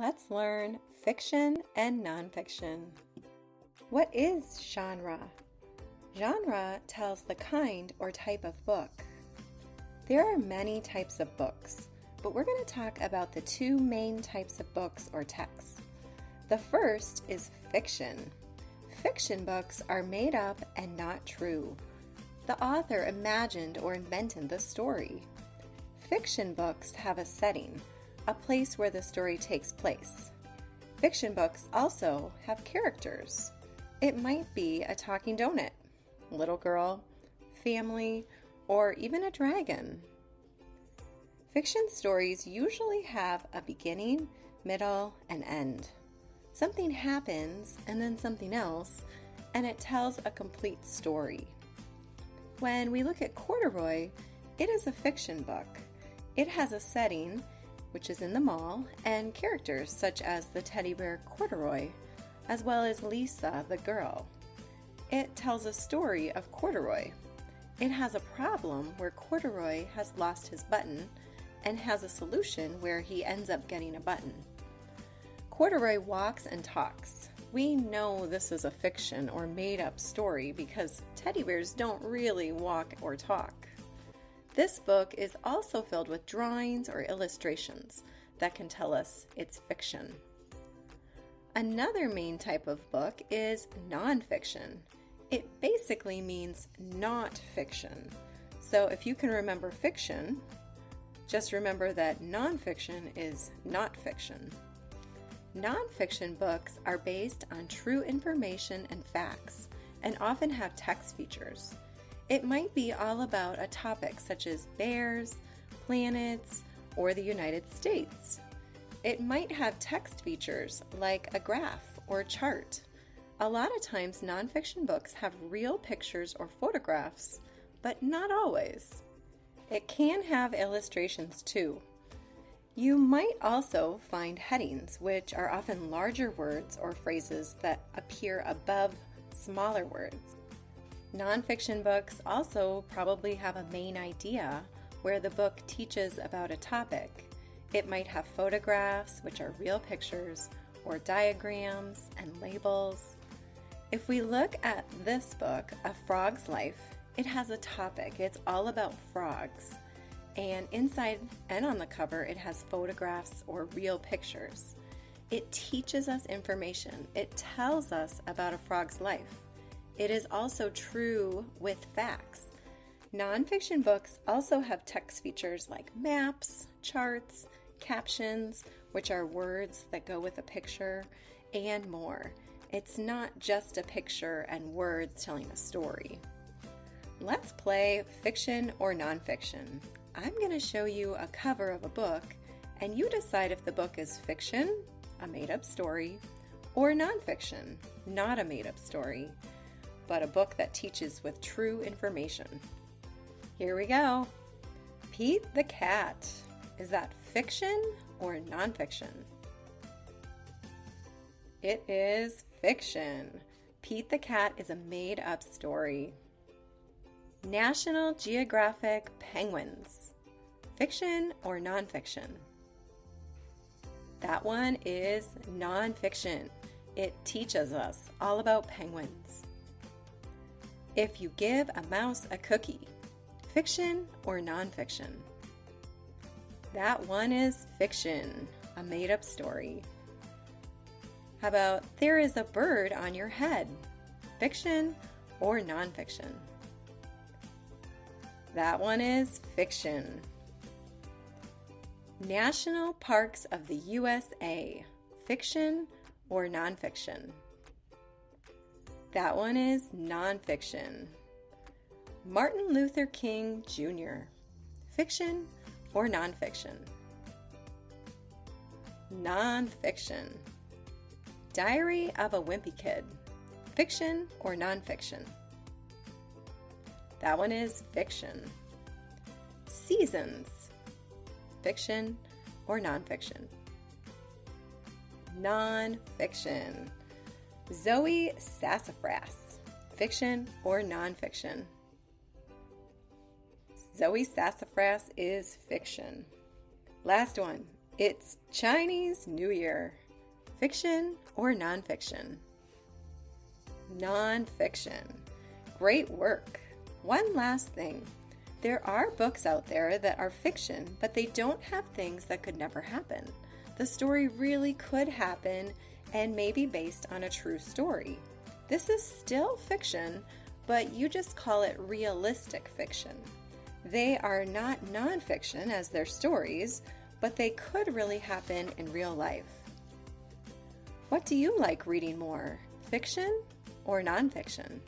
Let's learn fiction and nonfiction. What is genre? Genre tells the kind or type of book. There are many types of books, but we're going to talk about the two main types of books or texts. The first is fiction. Fiction books are made up and not true. The author imagined or invented the story. Fiction books have a setting, a place where the story takes place. Fiction books also have characters. It might be a talking donut, little girl, family, or even a dragon. Fiction stories usually have a beginning, middle, and end. Something happens and then something else, and it tells a complete story. When we look at Corduroy, it is a fiction book. It has a setting, which is in the mall, and characters such as the teddy bear Corduroy, as well as Lisa the girl. It tells a story of Corduroy. It has a problem where Corduroy has lost his button and has a solution where he ends up getting a button. Corduroy walks and talks. We know this is a fiction or made-up story because teddy bears don't really walk or talk. This book is also filled with drawings or illustrations that can tell us it's fiction. Another main type of book is nonfiction. It basically means not fiction. So if you can remember fiction, just remember that nonfiction is not fiction. Nonfiction books are based on true information and facts and often have text features. It might be all about a topic such as bears, planets, or the United States. It might have text features like a graph or chart. A lot of times nonfiction books have real pictures or photographs, but not always. It can have illustrations too. You might also find headings, which are often larger words or phrases that appear above smaller words. Nonfiction books also probably have a main idea where the book teaches about a topic. It might have photographs, which are real pictures, or diagrams and labels. If we look at this book, A Frog's Life, it has a topic. It's all about frogs. And inside and on the cover, it has photographs or real pictures. It teaches us information. It tells us about a frog's life. It is also true with facts. Nonfiction books also have text features like maps, charts, captions, which are words that go with a picture, and more. It's not just a picture and words telling a story. Let's play fiction or nonfiction. I'm going to show you a cover of a book, and you decide if the book is fiction, a made-up story, or nonfiction, not a made-up story, but a book that teaches with true information. Here we go. Pete the Cat. Is that fiction or nonfiction? It is fiction. Pete the Cat is a made-up story. National Geographic Penguins. Fiction or nonfiction? That one is nonfiction. It teaches us all about penguins. If You Give a Mouse a Cookie. Fiction or nonfiction? That one is fiction, a made-up story. How about There Is a Bird on Your Head? Fiction or nonfiction? That one is fiction. National Parks of the USA. Fiction or nonfiction? That one is nonfiction. Martin Luther King Jr. Fiction or nonfiction? Nonfiction. Diary of a Wimpy Kid. Fiction or nonfiction? That one is fiction. Seasons. Fiction or nonfiction? Nonfiction. Zoe Sassafras. Fiction or nonfiction? Zoe Sassafras is fiction. Last one. It's Chinese New Year. Fiction or nonfiction? Nonfiction. Great work. One last thing. There are books out there that are fiction, but they don't have things that could never happen. The story really could happen and may be based on a true story. This is still fiction, but you just call it realistic fiction. They are not nonfiction as their stories, but they could really happen in real life. What do you like reading more, fiction or nonfiction?